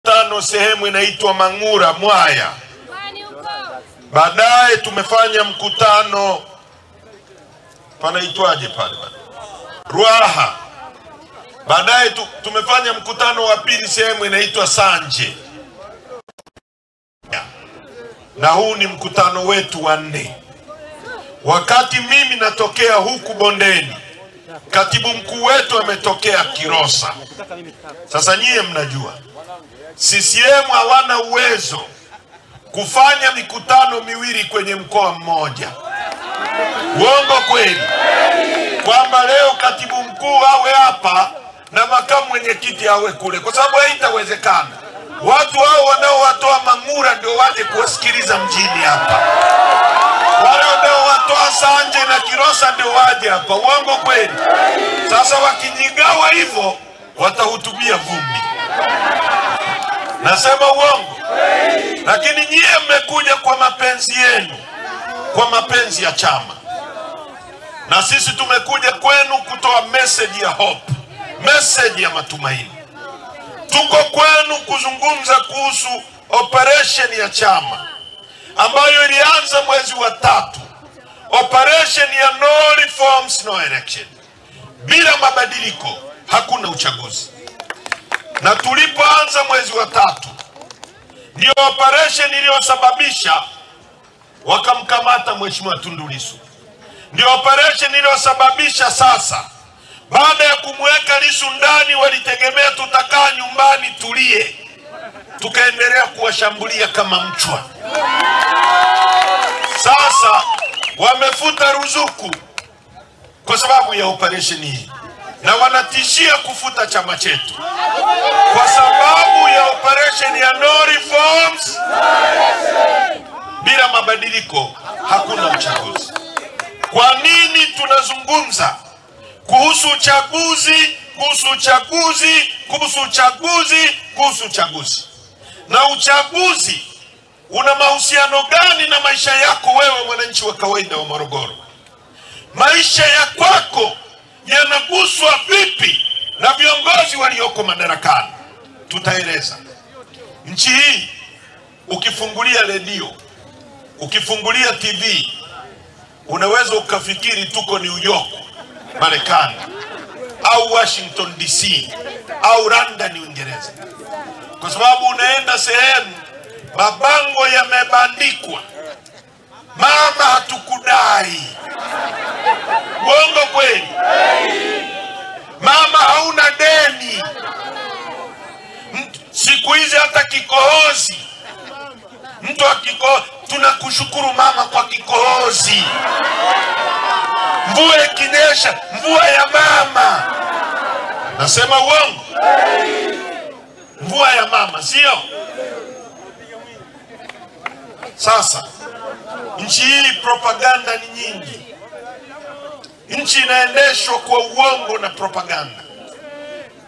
Tano sehemu inaitwa Mang'ura Mwaya. Baadaye tumefanya mkutano panaitwaje pale Ruaha. Baadaye tumefanya mkutano wa pili sehemu inaitwa Sanje, na huu ni mkutano wetu wa 4. Wakati mimi natokea huku bondeni, katibu mkuu wetu ametokea Kilosa. Sasa nyie mnajua CCM hawana uwezo kufanya mikutano miwili kwenye mkoa mmoja. Uongo kweli? Kwamba leo katibu mkuu awe hapa na makamu mwenyekiti awe kule, kwa sababu haitawezekana. Watu hao wanaowatoa Mang'ura ndio waje kuwasikiliza mjini hapa, wale wanaowatoa Sanje na Kilosa ndio waje hapa. Uongo kweli? Sasa wakijigawa hivyo watahutubia vumbi. Nasema uongo? Lakini nyie mmekuja kwa mapenzi yenu, kwa mapenzi ya chama, na sisi tumekuja kwenu kutoa message ya hope, message ya matumaini. Tuko kwenu kuzungumza kuhusu operation ya chama ambayo ilianza mwezi wa 3, operation ya no reforms no election. Bila mabadiliko hakuna uchaguzi. Na tulipoanza mwezi wa 3 ndio operation iliyosababisha wakamkamata Mheshimiwa Tundu Lissu. Ndio operation iliyosababisha sasa baada ya kumweka Lissu ndani walitegemea tutakaa nyumbani tulie, tukaendelea kuwashambulia kama mchwa. Sasa wamefuta ruzuku kwa sababu ya operation hii, na wanatishia kufuta chama chetu kwa sababu ya operation ya no reforms. Bila mabadiliko hakuna uchaguzi. Kwa nini tunazungumza kuhusu uchaguzi, kuhusu uchaguzi, kuhusu uchaguzi, kuhusu uchaguzi? Na uchaguzi una mahusiano gani na maisha yako wewe mwananchi wa kawaida wa Morogoro? Maisha ya kwako yanaguswa vipi na viongozi walioko madarakani? Tutaeleza. Nchi hii ukifungulia redio, ukifungulia TV, unaweza ukafikiri tuko New York Marekani, au Washington DC, au London Uingereza, kwa sababu unaenda sehemu mabango yamebandikwa, mama hatukudai. Uongo kweli? Mama hauna deni. Siku hizi hata kikohozi, mtu akikohozi tunakushukuru mama kwa kikohozi. Mvua ikinyesha, mvua ya mama. Nasema uongo? Mvua ya mama, sio? Sasa nchi hii propaganda ni nyingi. Nchi inaendeshwa kwa uongo na propaganda.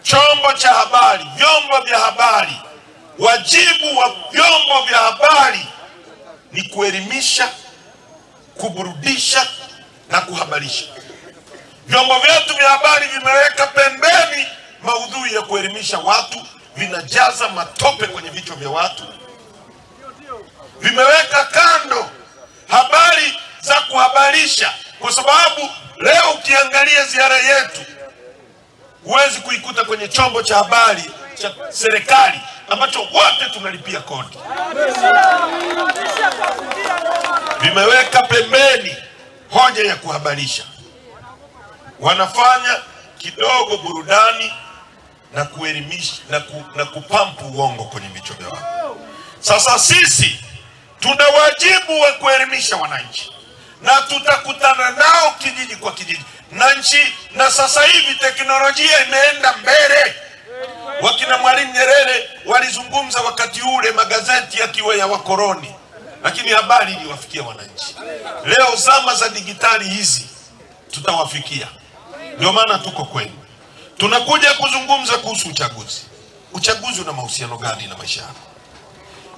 Chombo cha habari, vyombo vya habari, wajibu wa vyombo vya habari ni kuelimisha, kuburudisha na kuhabarisha. Vyombo vyetu vya habari vimeweka pembeni maudhui ya kuelimisha watu, vinajaza matope kwenye vichwa vya watu. Vimeweka kando habari za kuhabarisha, kwa sababu leo ukiangalia ziara yetu huwezi kuikuta kwenye chombo cha habari cha serikali ambacho wote tunalipia kodi. Vimeweka pembeni hoja ya kuhabarisha, wanafanya kidogo burudani na kuelimisha na kupampu uongo kwenye vichwa vya watu. Sasa sisi tuna wajibu wa kuelimisha wananchi, na tutakutana nao kijiji kwa kijiji na nchi. Na sasa hivi teknolojia imeenda mbele. Wakina Mwalimu Nyerere walizungumza wakati ule magazeti yakiwa ya wakoloni, lakini habari iliwafikia wananchi. Leo zama za digitali hizi tutawafikia. Ndio maana tuko kwenu. Tunakuja kuzungumza kuhusu uchaguzi. Uchaguzi una mahusiano gani na maisha yako?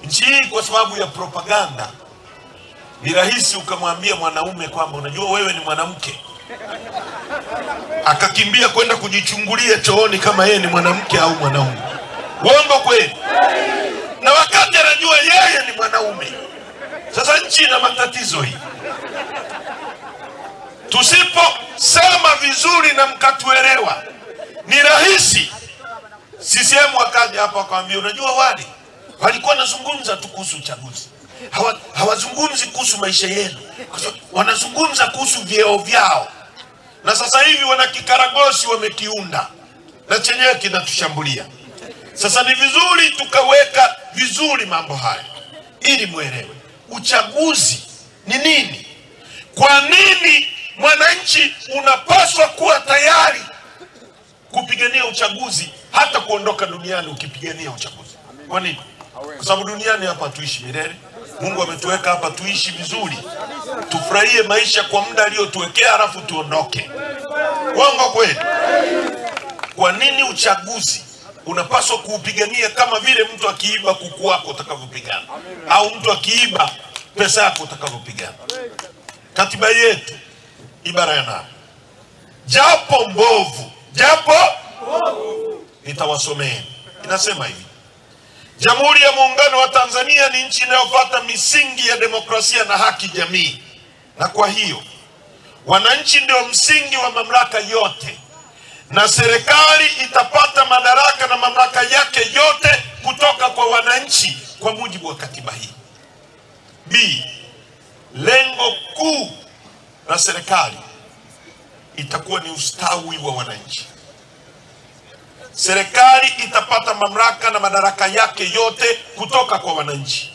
Nchi hii kwa sababu ya propaganda ni rahisi ukamwambia mwanaume kwamba unajua wewe ni mwanamke, akakimbia kwenda kujichungulia chooni kama yeye ni mwanamke au mwanaume. Uongo kweli? tatizo hili. Tusiposema vizuri na mkatuelewa, ni rahisi. CCM wakaja hapa wakamwambia, unajua wale walikuwa wanazungumza tu kuhusu uchaguzi, hawazungumzi kuhusu maisha yenu, wanazungumza kuhusu vyeo vyao. Na sasa hivi wana kikaragosi wamekiunda na chenyewe kinatushambulia. Sasa ni vizuri tukaweka vizuri mambo haya ili muelewe uchaguzi ni nini. Kwa nini mwananchi unapaswa kuwa tayari kupigania uchaguzi, hata kuondoka duniani ukipigania uchaguzi? Kwa nini? Kwa sababu duniani hapa tuishi milele. Mungu ametuweka hapa tuishi vizuri, tufurahie maisha kwa muda aliotuwekea, halafu tuondoke. Uongo kweli? Kwa nini uchaguzi unapaswa kuupigania kama vile mtu akiiba kuku wako utakavyopigana, au mtu akiiba pesa yako utakavyopigana? Katiba yetu ibara ya 8, japo mbovu, nitawasomea, inasema hivi: Jamhuri ya Muungano wa Tanzania ni nchi inayofuata misingi ya demokrasia na haki jamii, na kwa hiyo wananchi ndio msingi wa mamlaka yote, na serikali itapata madaraka na mamlaka yake yote kutoka kwa wananchi kwa mujibu wa katiba hii. B, lengo kuu la serikali itakuwa ni ustawi wa wananchi. Serikali itapata mamlaka na madaraka yake yote kutoka kwa wananchi.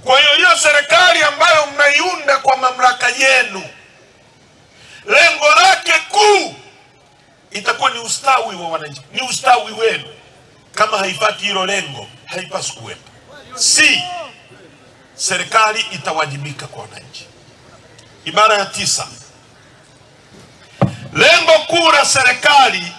Kwa hiyo serikali ambayo mnaiunda kwa mamlaka yenu, lengo lake kuu itakuwa ni ustawi wa wananchi, ni ustawi wenu. Kama haipati hilo lengo, haipaswi kuwepo. Si serikali itawajibika kwa wananchi. Ibara ya 9, lengo kuu la serikali,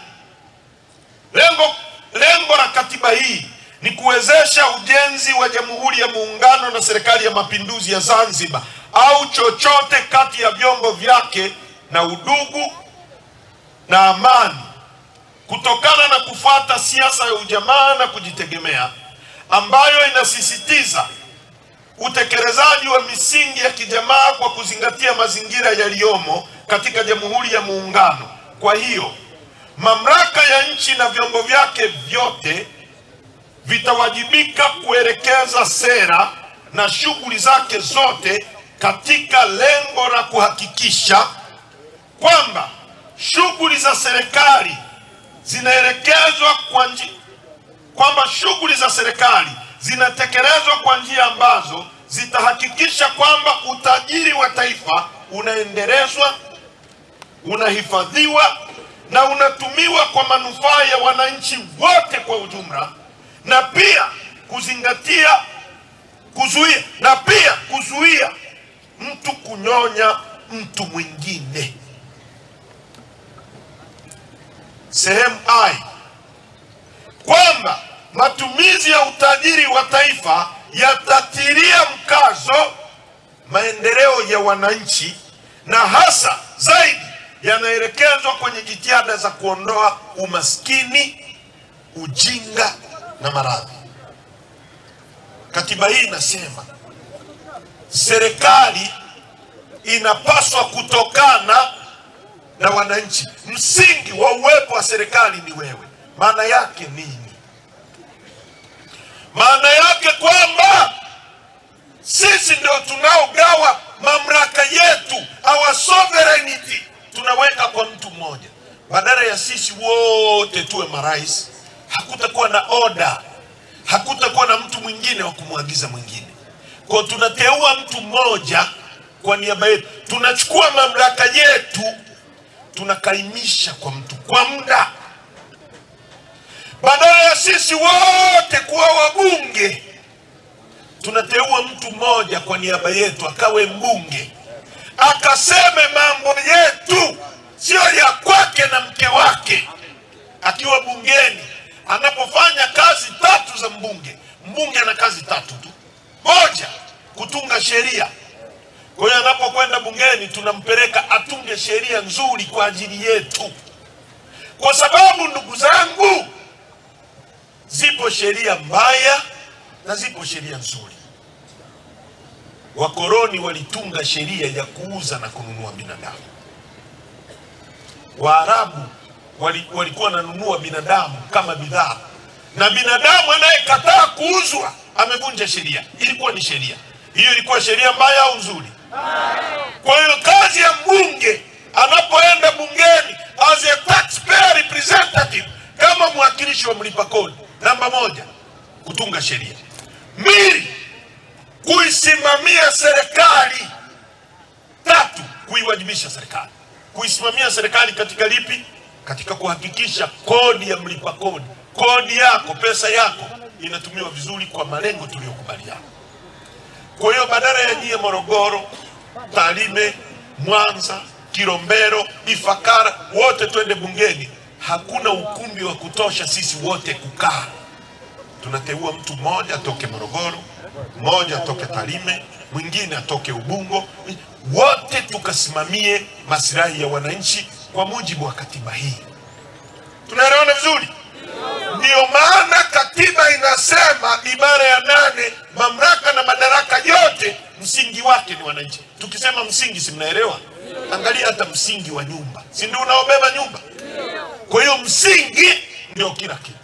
lengo la katiba hii ni kuwezesha ujenzi wa Jamhuri ya Muungano na Serikali ya Mapinduzi ya Zanzibar au chochote kati ya vyombo vyake, na udugu na amani, kutokana na kufuata siasa ya ujamaa na kujitegemea ambayo inasisitiza utekelezaji wa misingi ya kijamaa kwa kuzingatia mazingira yaliyomo katika Jamhuri ya Muungano. Kwa hiyo mamlaka ya nchi na vyombo vyake vyote vitawajibika kuelekeza sera na shughuli zake zote katika lengo la kuhakikisha kwamba shughuli za serikali zinaelekezwa shughuli za serikali zinatekelezwa kwa njia ambazo zitahakikisha kwamba utajiri wa taifa unaendelezwa, unahifadhiwa na unatumiwa kwa manufaa ya wananchi wote kwa ujumla, na pia kuzuia mtu kunyonya mtu mwingine. Sehemu I, kwamba matumizi ya utajiri wa taifa yatatilia mkazo maendeleo ya wananchi, na hasa zaidi yanaelekezwa kwenye jitihada za kuondoa umaskini, ujinga na maradhi. Katiba hii inasema serikali inapaswa kutokana na wananchi. Msingi wa uwepo wa serikali ni wewe. Maana yake nini? Maana yake kwamba sisi ndio tunaogawa mamlaka yetu, our sovereignty tunaweka kwa mtu mmoja. Badala ya sisi wote tuwe marais, hakutakuwa na order, hakutakuwa na mtu mwingine wa kumwagiza mwingine. Kwa tunateua mtu mmoja kwa niaba yetu, tunachukua mamlaka yetu tunakaimisha kwa mtu kwa muda. Badala ya sisi wote kuwa wabunge, tunateua mtu mmoja kwa niaba yetu akawe mbunge, akaseme mambo yetu, sio ya kwake na mke wake. Akiwa bungeni, anapofanya kazi 3 za mbunge ana kazi 3 tu. Moja, kutunga sheria. Kwa hiyo anapokwenda bungeni tunampeleka atunge sheria nzuri kwa ajili yetu. Kwa sababu ndugu zangu, zipo sheria mbaya na zipo sheria nzuri. Wakoloni walitunga sheria ya kuuza na kununua binadamu. Waarabu walikuwa wananunua binadamu kama bidhaa, na binadamu anayekataa kuuzwa amevunja sheria. Ilikuwa ni sheria hiyo, ilikuwa sheria mbaya au nzuri? Kwa hiyo kazi ya mbunge anapoenda bungeni as a taxpayer representative, kama mwakilishi wa mlipa kodi, namba moja, kutunga sheria; mbili, kuisimamia serikali; tatu, kuiwajibisha serikali. Kuisimamia serikali katika lipi? Katika kuhakikisha kodi ya mlipa kodi, kodi yako, pesa yako inatumiwa vizuri kwa malengo tuliyokubaliana. Kwa hiyo badala ya nyie Morogoro, Tarime, Mwanza, Kilombero, Ifakara wote twende bungeni, hakuna ukumbi wa kutosha sisi wote kukaa. Tunateua mtu mmoja atoke Morogoro, mmoja atoke Tarime, mwingine atoke Ubungo, wote tukasimamie maslahi ya wananchi kwa mujibu wa katiba hii. Tunaelewana vizuri? Ndio maana katiba inasema ibara ya 8, mamlaka na madaraka yote msingi wake ni wananchi. Tukisema msingi, si mnaelewa? Angalia hata msingi wa nyumba, si ndio unaobeba nyumba? Kwa hiyo msingi ndio kila kitu.